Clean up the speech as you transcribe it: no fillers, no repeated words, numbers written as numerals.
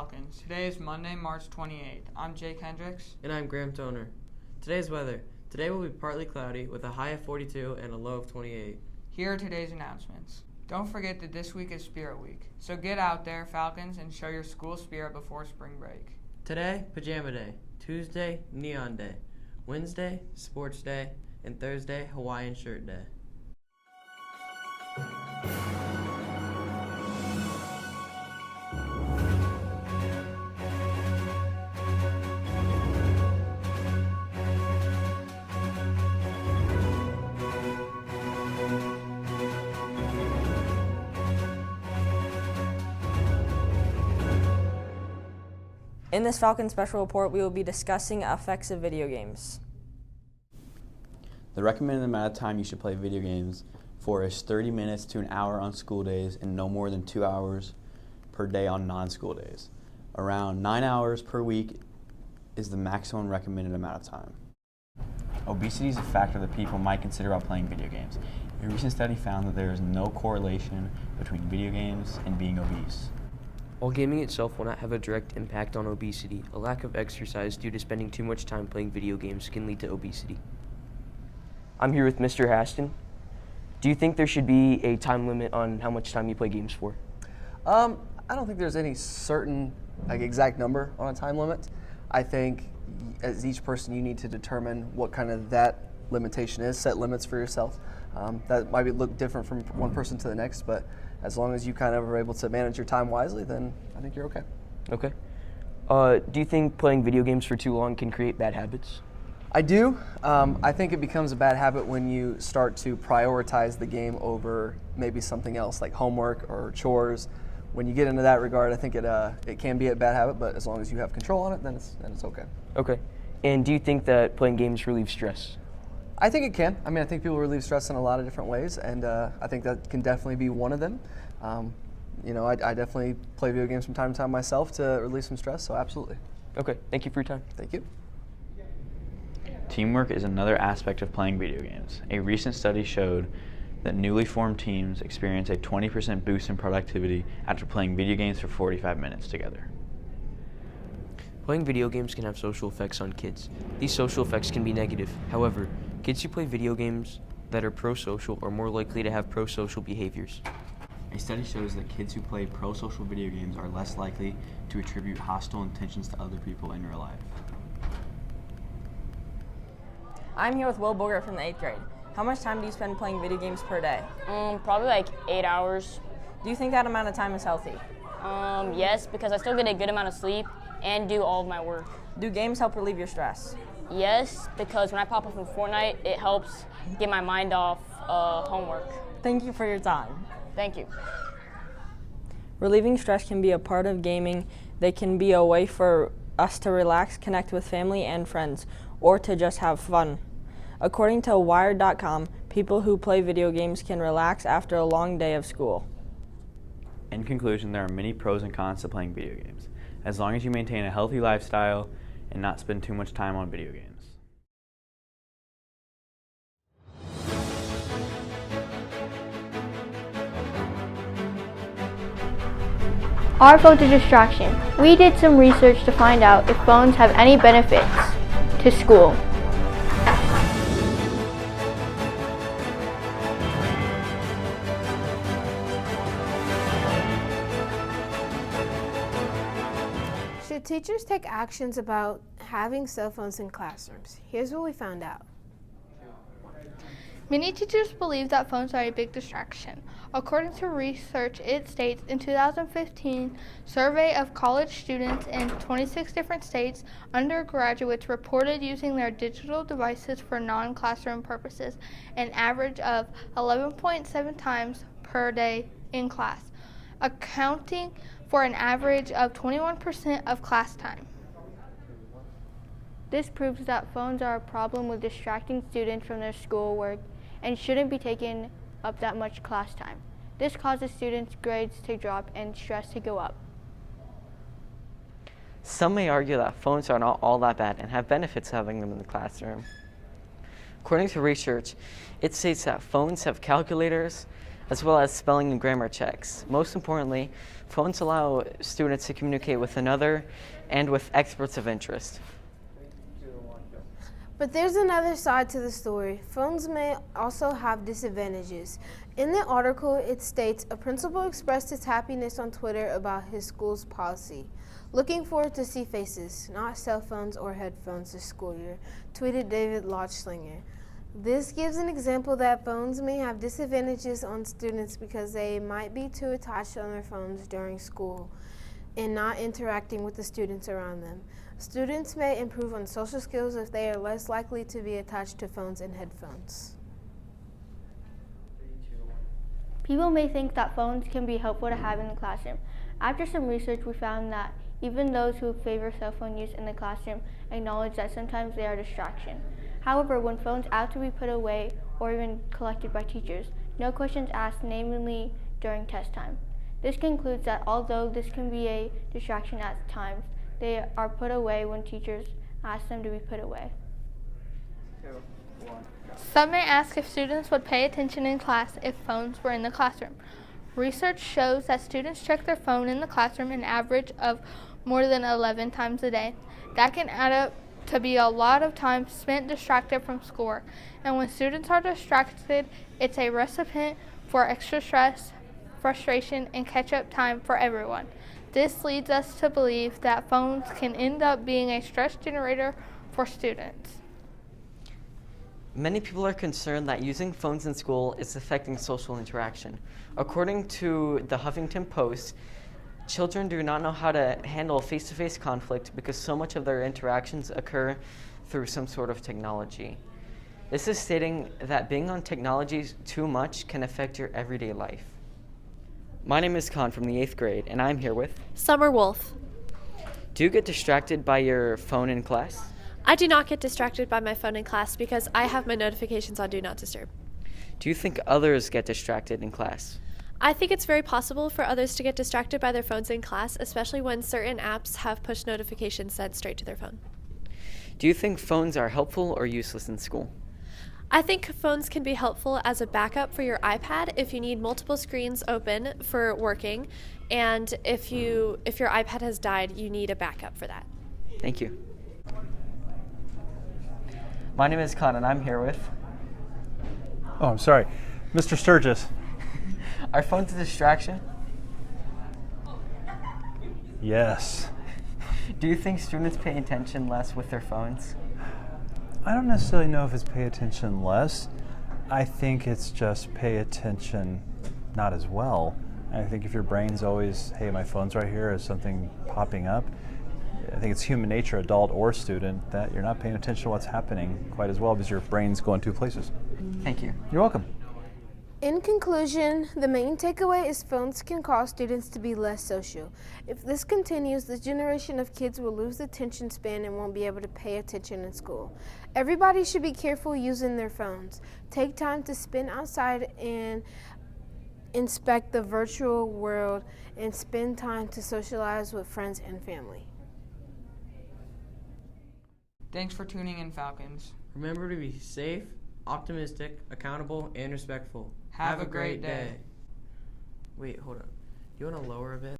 Falcons. Today is Monday, March 28th. I'm Jake Hendricks. And I'm Graham Toner. Today's weather. Today will be partly cloudy with a high of 42 and a low of 28. Here are today's announcements. Don't forget that this week is Spirit Week. So get out there, Falcons, and show your school spirit before spring break. Today, Pajama Day. Tuesday, Neon Day. Wednesday, Sports Day. And Thursday, Hawaiian Shirt Day. In this Falcon Special Report, we will be discussing effects of video games. The recommended amount of time you should play video games for is 30 minutes to an hour on school days and no more than 2 hours per day on non-school days. Around 9 hours per week is the maximum recommended amount of time. Obesity is a factor that people might consider while playing video games. A recent study found that there is no correlation between video games and being obese. While gaming itself will not have a direct impact on obesity, a lack of exercise due to spending too much time playing video games can lead to obesity. I'm here with Mr. Haston. Do you think there should be a time limit on how much time you play games for? I don't think there's any certain exact number on a time limit. I think as each person you need to determine what kind of that limitation is, set limits for yourself. That might look different from one person to the next, but as long as you kind of are able to manage your time wisely, then I think you're okay. Okay. Do you think playing video games for too long can create bad habits? I do. I think it becomes a bad habit when you start to prioritize the game over maybe something else like homework or chores. When you get into that regard, I think it can be a bad habit, but as long as you have control on it, then it's okay. Okay. And do you think that playing games relieves stress? I think it can. I think people relieve stress in a lot of different ways, and I think that can definitely be one of them. I definitely play video games from time to time myself to relieve some stress, so absolutely. Okay, thank you for your time. Thank you. Teamwork is another aspect of playing video games. A recent study showed that newly formed teams experience a 20% boost in productivity after playing video games for 45 minutes together. Playing video games can have social effects on kids. These social effects can be negative. However, kids who play video games that are pro-social are more likely to have pro-social behaviors. A study shows that kids who play pro-social video games are less likely to attribute hostile intentions to other people in real life. I'm here with Will Booger from the 8th grade. How much time do you spend playing video games per day? Probably like 8 hours. Do you think that amount of time is healthy? Yes, because I still get a good amount of sleep and do all of my work. Do games help relieve your stress? Yes, because when I pop up in Fortnite, it helps get my mind off homework. Thank you for your time. Thank you. Relieving stress can be a part of gaming. They can be a way for us to relax, connect with family and friends, or to just have fun. According to Wired.com, people who play video games can relax after a long day of school. In conclusion, there are many pros and cons to playing video games, as long as you maintain a healthy lifestyle and not spend too much time on video games. Our phone to distraction. We did some research to find out if phones have any benefits to school. Should teachers take actions about having cell phones in classrooms? Here's what we found out. Many teachers believe that phones are a big distraction. According to research, it states in 2015 survey of college students in 26 different states, undergraduates reported using their digital devices for non-classroom purposes, an average of 11.7 times per day in class, accounting for an average of 21% of class time. This proves that phones are a problem with distracting students from their schoolwork and shouldn't be taking up that much class time. This causes students' grades to drop and stress to go up. Some may argue that phones are not all that bad and have benefits having them in the classroom. According to research, it states that phones have calculators, as well as spelling and grammar checks. Most importantly, phones allow students to communicate with another and with experts of interest. But there's another side to the story. Phones may also have disadvantages. In the article, it states a principal expressed his happiness on Twitter about his school's policy. Looking forward to see faces, not cell phones or headphones this school year, tweeted David Lochslinger. This gives an example that phones may have disadvantages on students because they might be too attached on their phones during school and not interacting with the students around them. Students may improve on social skills if they are less likely to be attached to phones and headphones. People may think that phones can be helpful to have in the classroom. After some research, we found that even those who favor cell phone use in the classroom acknowledge that sometimes they are a distraction. However, when phones have to be put away or even collected by teachers, no questions asked, namely during test time. This concludes that although this can be a distraction at times, they are put away when teachers ask them to be put away. Some may ask if students would pay attention in class if phones were in the classroom. Research shows that students check their phone in the classroom an average of more than 11 times a day. That can add up to be a lot of time spent distracted from schoolwork. And when students are distracted, it's a recipe for extra stress, frustration, and catch-up time for everyone. This leads us to believe that phones can end up being a stress generator for students. Many people are concerned that using phones in school is affecting social interaction. According to the Huffington Post, children do not know how to handle face-to-face conflict because so much of their interactions occur through some sort of technology. This is stating that being on technology too much can affect your everyday life. My name is Khan from the 8th grade, and I'm here with Summer Wolf. Do you get distracted by your phone in class? I do not get distracted by my phone in class because I have my notifications on Do Not Disturb. Do you think others get distracted in class? I think it's very possible for others to get distracted by their phones in class, especially when certain apps have push notifications sent straight to their phone. Do you think phones are helpful or useless in school? I think phones can be helpful as a backup for your iPad if you need multiple screens open for working, and if your iPad has died, you need a backup for that. Thank you. My name is Khan, and I'm here with... Oh, I'm sorry. Mr. Sturgis. Are phones a distraction? Yes. Do you think students pay attention less with their phones? I don't necessarily know if it's pay attention less. I think it's just pay attention not as well. I think if your brain's always, hey, my phone's right here, is something popping up, I think it's human nature, adult or student, that you're not paying attention to what's happening quite as well because your brain's going two places. Thank you. You're welcome. In conclusion, the main takeaway is phones can cause students to be less social. If this continues, this generation of kids will lose the attention span and won't be able to pay attention in school. Everybody should be careful using their phones. Take time to spend outside and inspect the virtual world and spend time to socialize with friends and family. Thanks for tuning in, Falcons. Remember to be safe, optimistic, accountable, and respectful. Have a great day. Wait, hold up. You want to lower a bit?